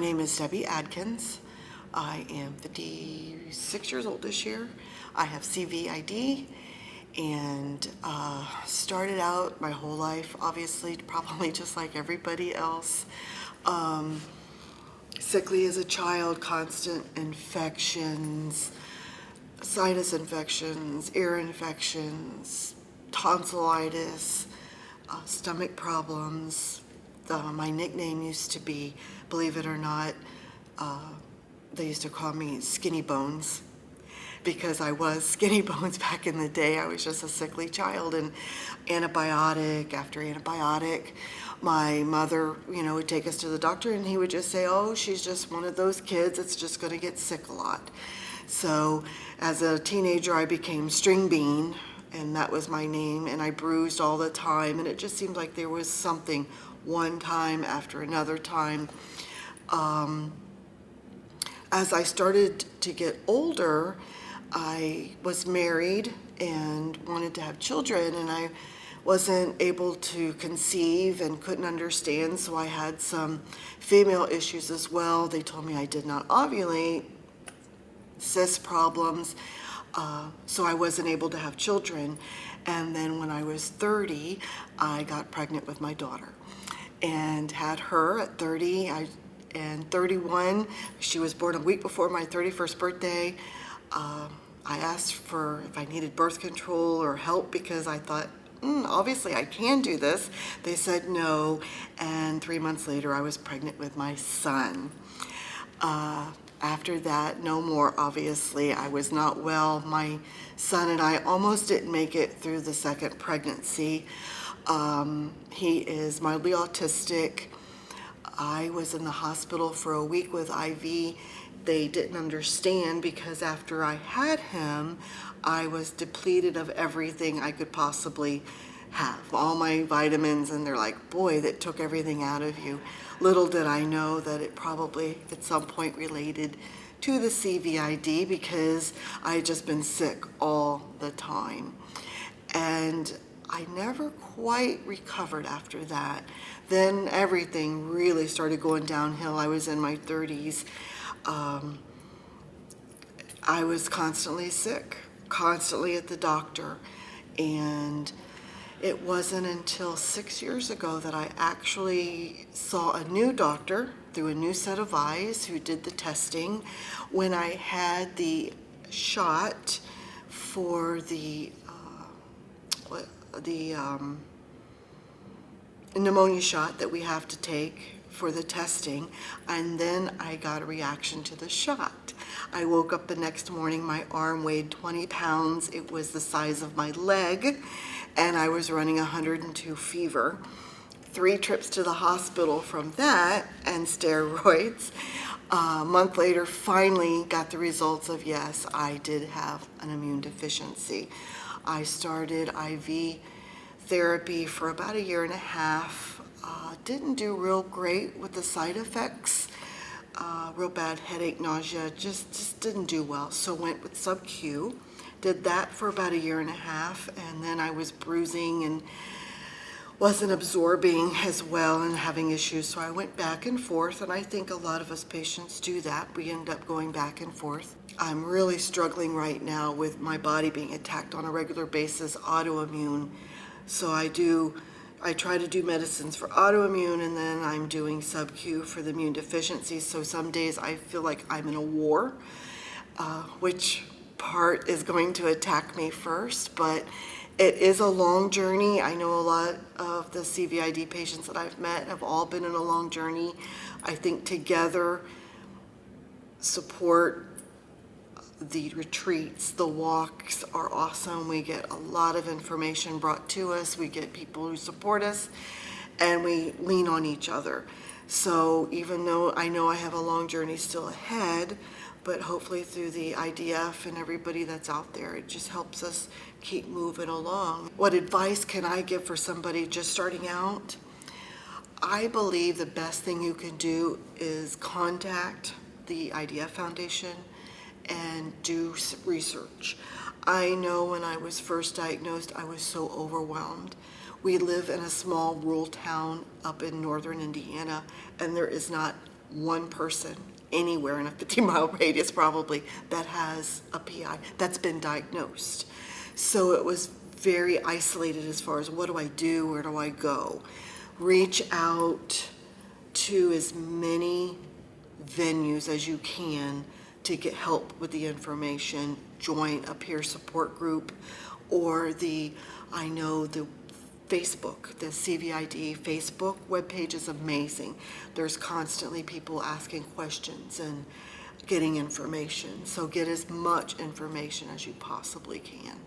name is Debbie Adkins. I am 56 years old this year. I have CVID and started out my whole life, obviously, probably just like everybody else. Sickly as a child, constant infections, sinus infections, ear infections, tonsillitis, stomach problems. My nickname used to be, believe it or not, they used to call me Skinny Bones because I was Skinny Bones back in the day. I was just a sickly child, and antibiotic after antibiotic. My mother, would take us to the doctor and he would just say, oh, she's just one of those kids that's just going to get sick a lot. So as a teenager, I became String Bean, and that was my name, and I bruised all the time, and it just seemed like there was something one time after another time. As I started to get older, I was married and wanted to have children, and I wasn't able to conceive and couldn't understand, so I had some female issues as well. They told me I did not ovulate, cyst problems, so I wasn't able to have children. And then when I was 30, I got pregnant with my daughter and had her at 30. And 31, she was born a week before my 31st birthday. I asked for if I needed birth control or help because I thought, obviously I can do this. They said no, and 3 months later I was pregnant with my son. After that, no more, obviously. I was not well. My son and I almost didn't make it through the second pregnancy. He is mildly autistic. I was in the hospital for a week with IV. They didn't understand because after I had him, I was depleted of everything I could possibly have, all my vitamins, and they're like, boy, that took everything out of you. Little did I know that it probably at some point related to the CVID because I had just been sick all the time. And I never quite recovered after that. Then everything really started going downhill. I was in my 30s. I was constantly sick, constantly at the doctor, and it wasn't until 6 years ago that I actually saw a new doctor through a new set of eyes who did the testing when I had the shot for the pneumonia shot that we have to take for the testing, and then I got a reaction to the shot. I woke up the next morning, my arm weighed 20 pounds, it was the size of my leg, and I was running 102 fever. 3 trips to the hospital from that and steroids. A month later, finally got the results of yes, I did have an immune deficiency. I started IV therapy for about 1.5 years. Didn't do real great with the side effects. Real bad headache, nausea, just didn't do well. So went with sub-Q. Did that for about 1.5 years, and then I was bruising and wasn't absorbing as well and having issues. So I went back and forth, and I think a lot of us patients do that. We end up going back and forth. I'm really struggling right now with my body being attacked on a regular basis, autoimmune. So I try to do medicines for autoimmune, and then I'm doing sub-Q for the immune deficiency. So some days I feel like I'm in a war, which part is going to attack me first, but it is a long journey. I know a lot of the CVID patients that I've met have all been in a long journey. I think together support, the retreats, the walks are awesome. We get a lot of information brought to us. We get people who support us, and we lean on each other. So even though I know I have a long journey still ahead, but hopefully through the IDF and everybody that's out there, it just helps us keep moving along. What advice can I give for somebody just starting out? I believe the best thing you can do is contact the IDF Foundation and do research. I know when I was first diagnosed, I was so overwhelmed. We live in a small rural town up in northern Indiana, and there is not one person anywhere in a 50-mile radius probably that has a PI that's been diagnosed. So it was very isolated as far as what do I do, where do I go? Reach out to as many venues as you can to get help with the information. Join a peer support group, or I know the Facebook, the CVID Facebook webpage is amazing. There's constantly people asking questions and getting information. So get as much information as you possibly can.